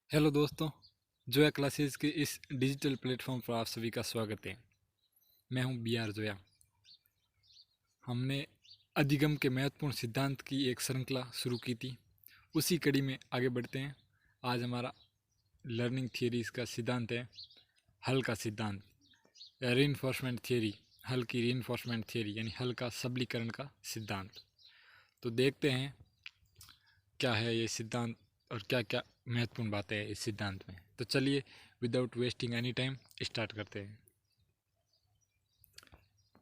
Hello दोस्तों, Zoya classes के इस डिजिटल प्लेटफॉर्म पर आप सभी का स्वागत है। मैं हूं बी आर जोया। हमने अधिगम के महत्वपूर्ण सिद्धांत की एक श्रृंखला शुरू की थी, उसी कड़ी में आगे बढ़ते हैं। आज हमारा लर्निंग थियरीज का सिद्धांत है हल का सिद्धांत या रीइंफोर्समेंट थियरी। हल की रीइंफोर्समेंट थियरी यानी हल का सबलीकरण का सिद्धांत। तो देखते हैं क्या है ये सिद्धांत और क्या क्या महत्वपूर्ण बातें हैं इस सिद्धांत में। तो चलिए without wasting any time start करते हैं।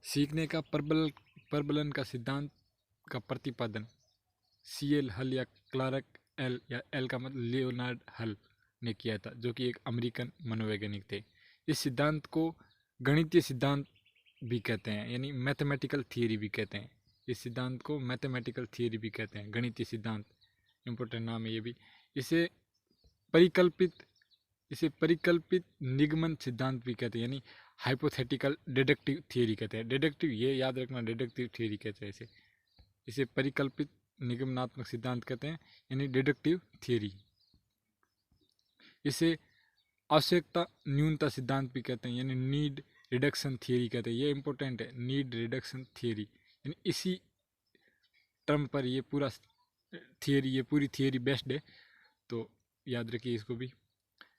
सीखने का प्रबलन का सिद्धांत का प्रतिपादन CL हल या क्लार्क एल या एल का मतलब लियोनार्ड हल ने किया था, जो कि एक अमेरिकन मनोवैज्ञानिक थे। इस सिद्धांत को गणितीय सिद्धांत भी कहते हैं, यानी मैथमेटिकल थियरी भी कहते हैं। इस सिद्धांत को मैथमेटिकल थियरी भी कहते हैं, गणितीय सिद्धांत। इम्पोर्टेंट नाम है ये भी। इसे परिकल्पित इसे परिकल्पित निगमन सिद्धांत भी कहते हैं, यानी हाइपोथेटिकल डिडक्टिव थियरी कहते हैं। डिडक्टिव, ये याद रखना, डिडक्टिव थियरी कहते हैं इसे। इसे परिकल्पित निगमनात्मक सिद्धांत कहते हैं, यानी डिडक्टिव थियरी। इसे आवश्यकता न्यूनता सिद्धांत भी कहते हैं, यानी नीड रिडक्शन थियरी कहते हैं। ये इंपॉर्टेंट है, नीड रिडक्शन थियरी, यानी इसी टर्म पर ये पूरा थियरी, ये पूरी थियरी बेस्ड है, तो याद रखिए इसको भी।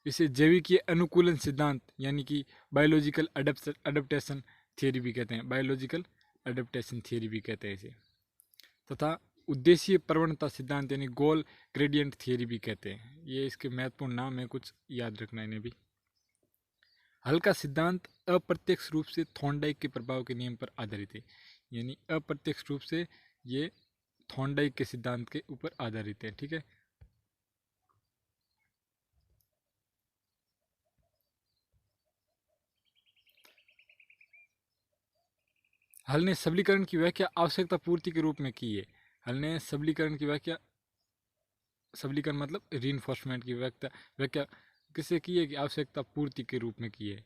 इसे जैविकीय अनुकूलन सिद्धांत यानी कि बायोलॉजिकल अडेप्टेशन थियरी भी कहते हैं, बायोलॉजिकल अडेप्टेशन थियरी भी कहते हैं इसे। तथा उद्देश्य प्रवणता सिद्धांत यानी गोल ग्रेडियंट थियरी भी कहते हैं। ये इसके महत्वपूर्ण नाम है, कुछ याद रखना इन्हें भी। हल का सिद्धांत अप्रत्यक्ष रूप से थॉर्नडाइक के प्रभाव के नियम पर आधारित है, यानी अप्रत्यक्ष रूप से ये थॉर्नडाइक के सिद्धांत के ऊपर आधारित है। ठीक है। हल ने सबलीकरण की व्याख्या आवश्यकता पूर्ति के रूप में की है। हल ने सबलीकरण की व्याख्या, सबलीकरण मतलब रीइंफोर्समेंट की व्याख्या किससे की है कि आवश्यकता पूर्ति के रूप में की है।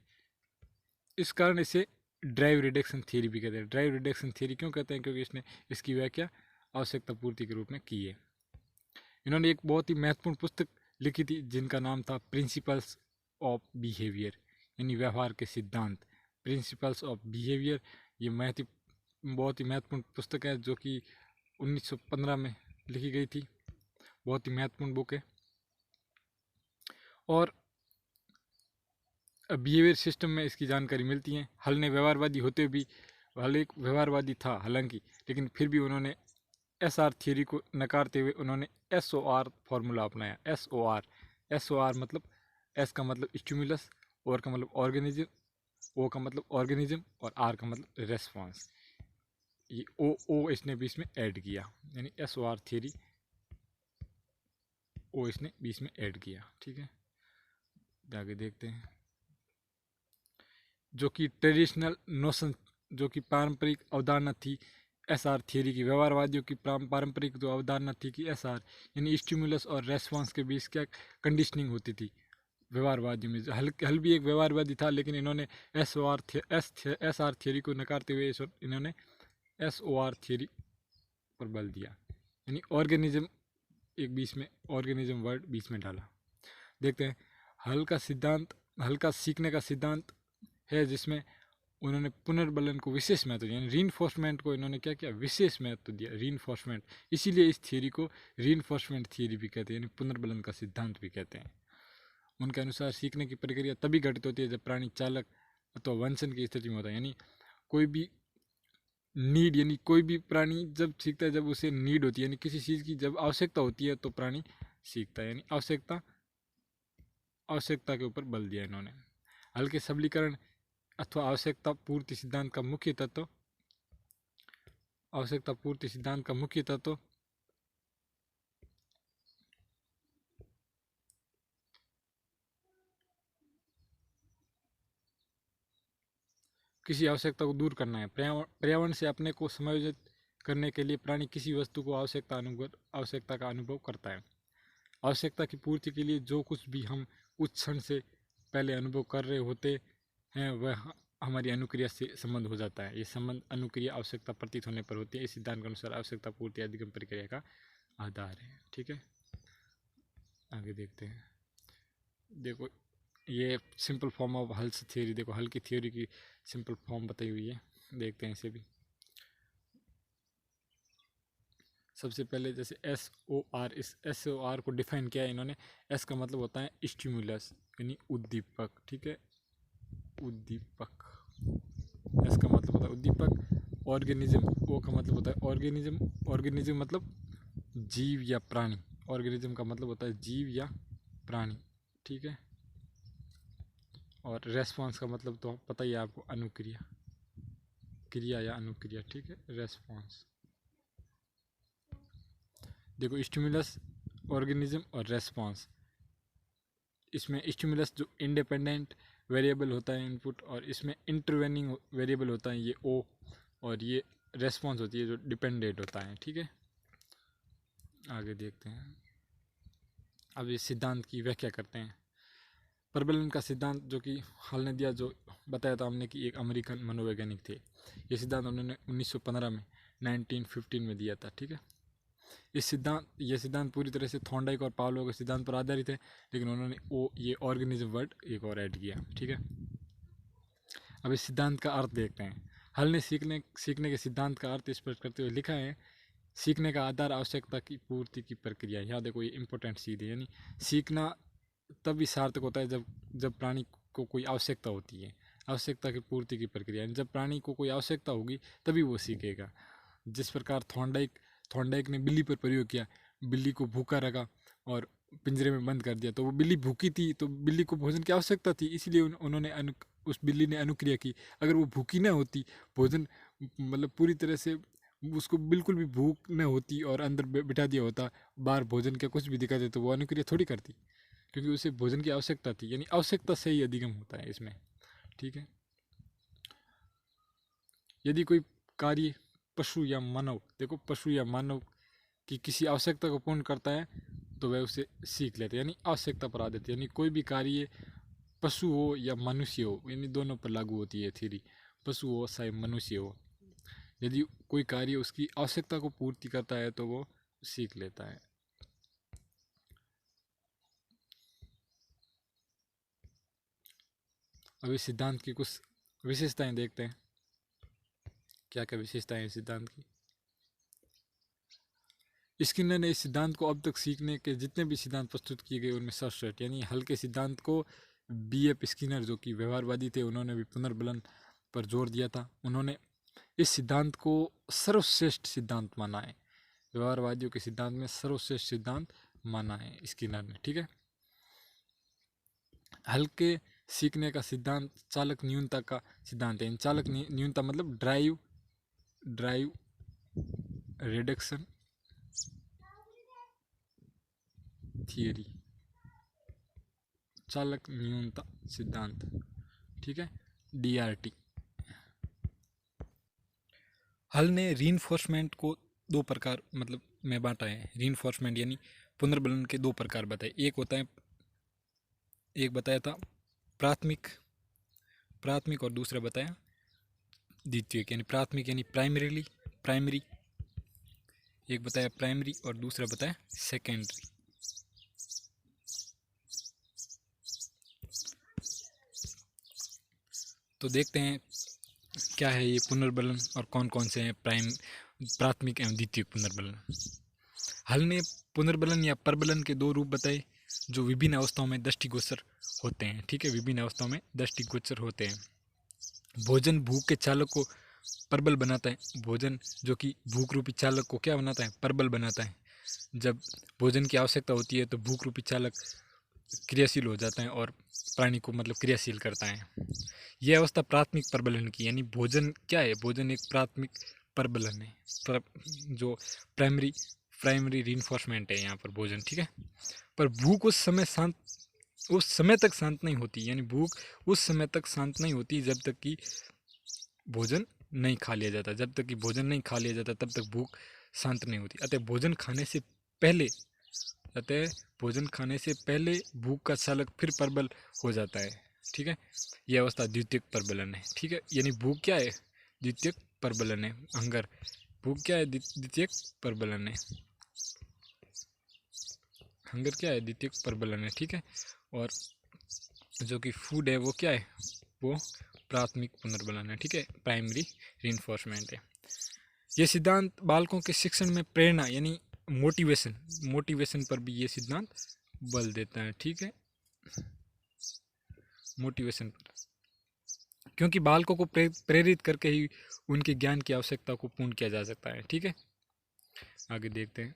इस कारण इसे ड्राइव रिडक्शन थियरी भी कहते हैं। ड्राइव रिडक्शन थियरी क्यों कहते हैं? क्योंकि इसने इसकी व्याख्या आवश्यकता पूर्ति के रूप में की है। इन्होंने एक बहुत ही महत्वपूर्ण पुस्तक लिखी थी जिनका नाम था प्रिंसिपल्स ऑफ बिहेवियर, यानी व्यवहार के सिद्धांत। प्रिंसिपल्स ऑफ बिहेवियर, ये बहुत ही महत्वपूर्ण पुस्तक है, जो कि 1915 में लिखी गई थी। बहुत ही महत्वपूर्ण बुक है। और बिहेवियर सिस्टम में इसकी जानकारी मिलती है। हल ने व्यवहारवादी होते हुए भी, हल एक व्यवहारवादी था हालांकि, लेकिन फिर भी उन्होंने SR थियरी को नकारते हुए उन्होंने SOR फार्मूला अपनाया। SOR मतलब, S का मतलब स्टिमुलस, और का मतलब ऑर्गेनिज्म, O का मतलब ऑर्गेनिज्म, और R का मतलब रेस्पॉन्स। ये O इसने बीच में ऐड किया, यानी SOR थियरी O इसने बीच में ऐड किया। ठीक है, आगे देखते हैं। जो कि ट्रेडिशनल नोशन, जो कि पारंपरिक अवधारणा थी SR थियरी की, व्यवहारवादियों की पारंपरिक जो अवधारणा थी कि SR यानी स्टिमुलस और रेस्पॉन्स के बीच क्या कंडीशनिंग होती थी व्यवहारवादियों में। हल भी एक व्यवहारवादी था, लेकिन इन्होंने SR थियरी को नकारते हुए इन्होंने SOR थियरी पर बल दिया, यानी ऑर्गेनिज्म, एक बीच में ऑर्गेनिज्म वर्ड बीच में डाला। देखते हैं। हल का सिद्धांत, हल का सीखने का सिद्धांत है जिसमें उन्होंने पुनर्बलन को विशेष महत्व दिया, यानी रीइंफोर्समेंट को इन्होंने क्या किया, विशेष महत्व दिया, रीइंफोर्समेंट। इसीलिए इस थियरी को रीइंफोर्समेंट थियरी भी कहते हैं, यानी पुनर्बलन का सिद्धांत भी कहते हैं। उनके अनुसार सीखने की प्रक्रिया तभी घटित होती है जब प्राणी चालक अथवा वंचन की स्थिति में होता है, यानी कोई भी नीड, यानी कोई भी प्राणी जब सीखता है जब उसे नीड होती है, यानी किसी चीज़ की जब आवश्यकता होती है तो प्राणी सीखता है, यानी आवश्यकता के ऊपर बल दिया इन्होंने। हल के सबलीकरण अथवा आवश्यकता पूर्ति सिद्धांत का मुख्य तत्व, आवश्यकता पूर्ति सिद्धांत का मुख्य तत्व किसी आवश्यकता को दूर करना है। पर्यावरण से अपने को समायोजित करने के लिए प्राणी किसी वस्तु को आवश्यकता का अनुभव करता है। आवश्यकता की पूर्ति के लिए जो कुछ भी हम कुछ क्षण से पहले अनुभव कर रहे होते हैं वह हमारी अनुक्रिया से संबंध हो जाता है। ये संबंध अनुक्रिया आवश्यकता प्रतीत होने पर होती है। इस सिद्धांत के अनुसार आवश्यकता पूर्ति अधिगम प्रक्रिया का आधार है। ठीक है, आगे देखते हैं। देखो ये simple form of hulls theory, देखो हल की थ्योरी की सिंपल फॉर्म बताई हुई है, देखते हैं इसे भी। सबसे पहले जैसे SOR, इस SOR को डिफाइन किया है इन्होंने। S का मतलब होता है स्टिमुलस यानी उद्दीपक, ठीक है, उद्दीपक। S का मतलब होता है उद्दीपक। ऑर्गेनिज्म, O का मतलब होता है ऑर्गेनिज्म, ऑर्गेनिज्म मतलब जीव या प्राणी, ऑर्गेनिज्म का मतलब होता है जीव या प्राणी, ठीक है। और रेस्पॉन्स का मतलब तो पता ही है आपको, अनुक्रिया, क्रिया या अनुक्रिया, ठीक है, रेस्पॉन्स। देखो स्टिमुलस, ऑर्गेनिज्म और रेस्पॉन्स, इसमें स्टिमुलस जो इंडिपेंडेंट वेरिएबल होता है इनपुट, और इसमें इंटरवेनिंग वेरिएबल होता है ये O, और ये रेस्पॉन्स होती है जो डिपेंडेंट होता है, ठीक है। आगे देखते हैं, अब इस सिद्धांत की व्याख्या करते हैं। प्रबलन का सिद्धांत जो कि हाल ने दिया, जो बताया था हमने कि एक अमेरिकन मनोवैज्ञानिक थे, ये सिद्धांत उन्होंने 1915 में 1915 में दिया था, ठीक है। ये सिद्धांत पूरी तरह से थॉर्नडाइक और पावलोव के सिद्धांत पर आधारित है, लेकिन उन्होंने ये ऑर्गेनिज्म वर्ड एक और ऐड किया, ठीक है। अब इस सिद्धांत का अर्थ देखते हैं। हल ने सीखने के सिद्धांत का अर्थ स्पष्ट करते हुए लिखा है, सीखने का आधार आवश्यकता की पूर्ति की प्रक्रिया। यहाँ देखो ये इंपॉर्टेंट चीज़ है, यानी सीखना तभी सार्थक होता है जब प्राणी को कोई आवश्यकता होती है, आवश्यकता की पूर्ति की प्रक्रिया। जब प्राणी को कोई आवश्यकता होगी तभी वो सीखेगा। जिस प्रकार थॉर्नडाइक ने बिल्ली पर प्रयोग किया, बिल्ली को भूखा रखा और पिंजरे में बंद कर दिया, तो वो बिल्ली भूखी थी, तो बिल्ली को भोजन की आवश्यकता थी, इसीलिए उन्होंने उस बिल्ली ने अनुक्रिया की। अगर वो भूखी न होती, भोजन मतलब पूरी तरह से उसको बिल्कुल भी भूख न होती और अंदर बिठा दिया होता, बाहर भोजन का कुछ भी दिखा दे, तो वो अनुक्रिया थोड़ी करती, क्योंकि उसे भोजन की आवश्यकता थी। यानी आवश्यकता से ही अधिगम होता है इसमें, ठीक है। यदि कोई कार्य पशु या मानव, देखो पशु या मानव की किसी आवश्यकता को पूर्ण करता है तो वह उसे सीख लेते हैं, यानी आवश्यकता पर आदत, यानी कोई भी कार्य पशु हो या मनुष्य हो, यानी दोनों पर लागू होती है थ्योरी, पशु हो चाहे मनुष्य हो। यदि कोई कार्य उसकी आवश्यकता को पूर्ति करता है तो वो सीख लेता है। अभी सिद्धांत की कुछ विशेषताएं देखते हैं, क्या क्या विशेषताएं हैं सिद्धांत की। स्किनर ने इस सिद्धांत को अब तक सीखने के जितने भी सिद्धांत प्रस्तुत किए गए उनमें सर्वश्रेष्ठ, यानी हल के सिद्धांत को BF स्किनर जो कि व्यवहारवादी थे, उन्होंने भी पुनर्बलन पर जोर दिया था। उन्होंने इस सिद्धांत को सर्वश्रेष्ठ सिद्धांत माना है, व्यवहारवादियों के सिद्धांत में सर्वश्रेष्ठ सिद्धांत माना है स्किनर ने, ठीक है। हल के सीखने का सिद्धांत चालक न्यूनता का सिद्धांत है। चालक न्यूनता मतलब ड्राइव रिडक्शन थियरी, चालक न्यूनता सिद्धांत, ठीक है, DRT। हल ने रीइंफोर्समेंट को दो प्रकार मतलब में बांटा है। रीइंफोर्समेंट यानी पुनर्बलन के दो प्रकार बताए। एक बताया था प्राथमिक और दूसरा बताया द्वितीयक, यानी प्राथमिक यानी प्राइमरी, एक बताया प्राइमरी और दूसरा बताया सेकेंडरी। तो देखते हैं क्या है ये पुनर्बलन और कौन कौन से हैं प्राथमिक एवं द्वितीयक पुनर्बलन। हल ने पुनर्बलन या परबलन के दो रूप बताए जो विभिन्न अवस्थाओं में दृष्टिगोचर होते हैं, ठीक है, विभिन्न अवस्थाओं में दृष्टिगोचर होते हैं। भोजन भूख के चालक को प्रबल बनाता है, भोजन जो कि भूख रूपी चालक को क्या बनाता है, प्रबल बनाता है। जब भोजन की आवश्यकता होती है तो भूख रूपी चालक क्रियाशील हो जाता है और प्राणी को मतलब क्रियाशील करता है। यह अवस्था प्राथमिक प्रबलन की, यानी भोजन क्या है, भोजन एक प्राथमिक प्रबलन है, जो प्राइमरी रीइंफोर्समेंट है यहाँ पर भोजन, ठीक है। पर भूख उस समय तक शांत नहीं होती, यानी भूख उस समय तक शांत नहीं होती जब तक कि भोजन नहीं खा लिया जाता। जब तक कि भोजन नहीं खा लिया जाता तब तक भूख शांत नहीं होती। अतः भोजन खाने से पहले भूख का चालक फिर प्रबल हो जाता है, ठीक है। यह अवस्था द्वितीयक प्रबलन है, ठीक है। यानी भूख क्या है, द्वितीयक प्रबलन है। हंगर, भूख क्या है, द्वितीयक प्रबलन है। हंगर क्या है, द्वितीयक प्रबलन है, ठीक है। और जो कि फूड है वो क्या है, वो प्राथमिक पुनर्बलन है, ठीक है, प्राइमरी रीइंफोर्समेंट है। ये सिद्धांत बालकों के शिक्षण में प्रेरणा यानी मोटिवेशन पर भी ये सिद्धांत बल देता है, ठीक है, मोटिवेशन पर, क्योंकि बालकों को प्रेरित करके ही उनके ज्ञान की आवश्यकता को पूर्ण किया जा सकता है, ठीक है। आगे देखते हैं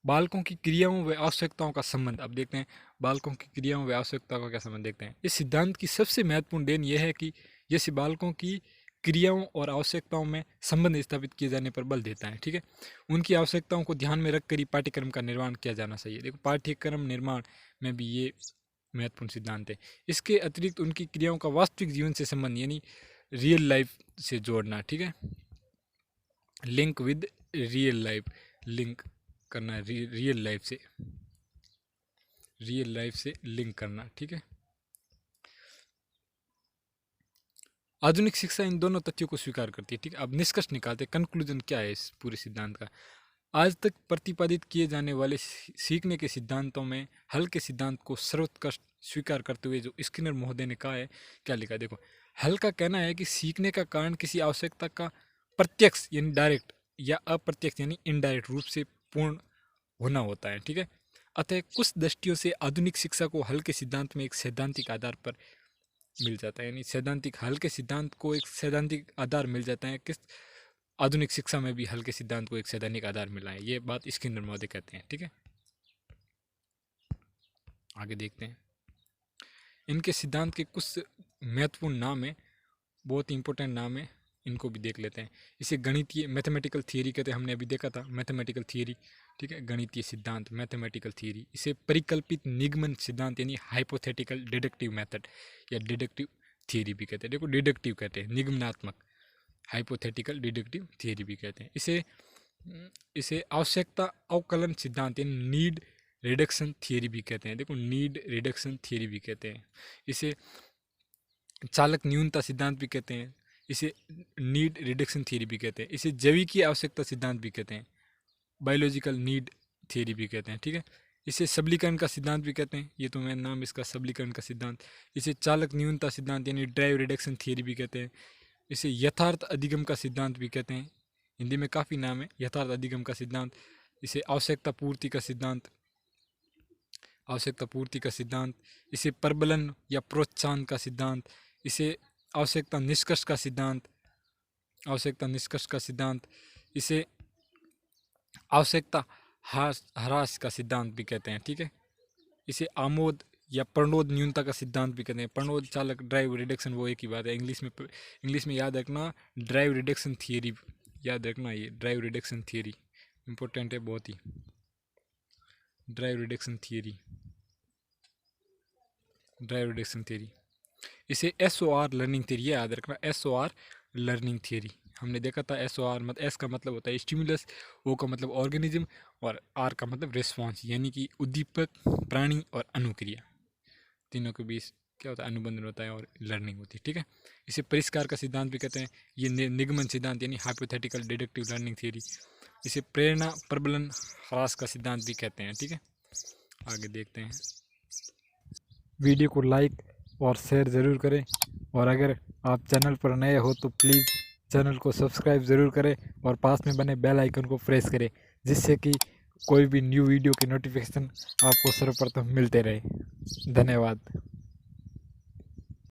बालकों की क्रियाओं व आवश्यकताओं का संबंध। अब देखते हैं बालकों की क्रियाओं व आवश्यकताओं का क्या संबंध देखते हैं। इस सिद्धांत की सबसे महत्वपूर्ण देन यह है कि जैसे बालकों की क्रियाओं और आवश्यकताओं में संबंध स्थापित किए जाने पर बल देता है, ठीक है। उनकी आवश्यकताओं को ध्यान में रखकर ही पाठ्यक्रम का निर्माण किया जाना चाहिए। देखो पाठ्यक्रम निर्माण में भी ये महत्वपूर्ण सिद्धांत है। इसके अतिरिक्त उनकी क्रियाओं का वास्तविक जीवन से संबंध यानी रियल लाइफ से जोड़ना, ठीक है, link with real life, link करना रियल लाइफ से लिंक करना, ठीक है। आधुनिक शिक्षा इन दोनों तथ्यों को स्वीकार करती है, ठीक है। अब निष्कर्ष निकालते, कंक्लूजन क्या है इस पूरे सिद्धांत का। आज तक प्रतिपादित किए जाने वाले सीखने के सिद्धांतों में हल के सिद्धांत को सर्वोत्कृष्ट स्वीकार करते हुए जो स्किनर महोदय ने कहा है, क्या लिखा है देखो, हल का कहना है कि सीखने का कारण किसी आवश्यकता का प्रत्यक्ष यानी डायरेक्ट या अप्रत्यक्ष यानी इनडायरेक्ट रूप से पूर्ण होना होता है, ठीक है। अतः कुछ दृष्टियों से आधुनिक शिक्षा को हल के सिद्धांत में एक सैद्धांतिक आधार पर मिल जाता है, यानी सैद्धांतिक हल के सिद्धांत को एक सैद्धांतिक आधार मिल जाता है। किस आधुनिक शिक्षा में भी हल के सिद्धांत को एक सैद्धांतिक आधार मिला है, ये बात स्किनर महोदय कहते हैं, ठीक है। आगे देखते हैं इनके सिद्धांत के कुछ महत्वपूर्ण नाम है, बहुत इंपॉर्टेंट नाम है, इनको भी देख लेते हैं। इसे गणितीय मैथमेटिकल थियरी कहते हैं, हमने अभी देखा था मैथमेटिकल थियरी, ठीक है, गणितीय सिद्धांत मैथमेटिकल थियरी। इसे परिकल्पित निगमन सिद्धांत यानी हाइपोथेटिकल डिडक्टिव मेथड या डिडक्टिव थियरी भी कहते हैं। देखो डिडक्टिव कहते हैं, निगमनात्मक, हाइपोथेटिकल डिडक्टिव थियरी भी कहते हैं। इसे आवश्यकता अवकलन सिद्धांत यानी नीड रिडक्शन थियरी भी कहते हैं। देखो नीड रिडक्शन थियरी भी कहते हैं। इसे चालक न्यूनता सिद्धांत भी कहते हैं, इसे नीड रिडक्शन थियरी भी कहते हैं। इसे जैविकीय आवश्यकता सिद्धांत भी कहते हैं, बायोलॉजिकल नीड थियरी भी कहते हैं, ठीक है। इसे सबलीकरण का सिद्धांत भी कहते हैं, ये तो मेरा नाम इसका सबलीकरण का सिद्धांत। इसे चालक न्यूनता सिद्धांत यानी ड्राइव रिडक्शन थियरी भी कहते हैं। इसे यथार्थ अधिगम का सिद्धांत भी कहते हैं, हिंदी में काफ़ी नाम है, यथार्थ अधिगम का सिद्धांत। इसे आवश्यकता पूर्ति का सिद्धांत, इसे प्रबलन या प्रोत्साहन का सिद्धांत, इसे आवश्यकता निष्कर्ष का सिद्धांत, इसे आवश्यकता ह्रास का सिद्धांत भी कहते हैं, ठीक है। इसे आमोद या प्रणोद न्यूनता का सिद्धांत भी कहते हैं। प्रणोद चालक ड्राइव रिडक्शन वो एक ही बात है, इंग्लिश में याद रखना ड्राइव रिडक्शन थियरी, याद रखना ये ड्राइव रिडक्शन थियरी इंपॉर्टेंट है बहुत ही। ड्राइव रिडक्शन थियरी, इसे SOR लर्निंग थियरी, याद रखना SOR लर्निंग थियरी। हमने देखा था SOR S का मतलब होता है स्टिमुलस, O का मतलब ऑर्गेनिज्म और R का मतलब रिस्पॉन्स यानी कि उद्दीपक, प्राणी और अनुक्रिया, तीनों के बीच क्या होता है, अनुबंधन होता है और लर्निंग होती है, ठीक है। इसे परिष्कार का सिद्धांत भी कहते हैं, ये निगमन सिद्धांत यानी हाइपोथेटिकल डिडक्टिव लर्निंग थियरी। इसे प्रेरणा प्रबलन ह्रास का सिद्धांत भी कहते हैं, ठीक है। आगे देखते हैं, वीडियो को लाइक और शेयर ज़रूर करें, और अगर आप चैनल पर नए हो तो प्लीज़ चैनल को सब्सक्राइब ज़रूर करें और पास में बने बेल आइकन को प्रेस करें, जिससे कि कोई भी न्यू वीडियो की नोटिफिकेशन आपको सर्वप्रथम मिलते रहे। धन्यवाद।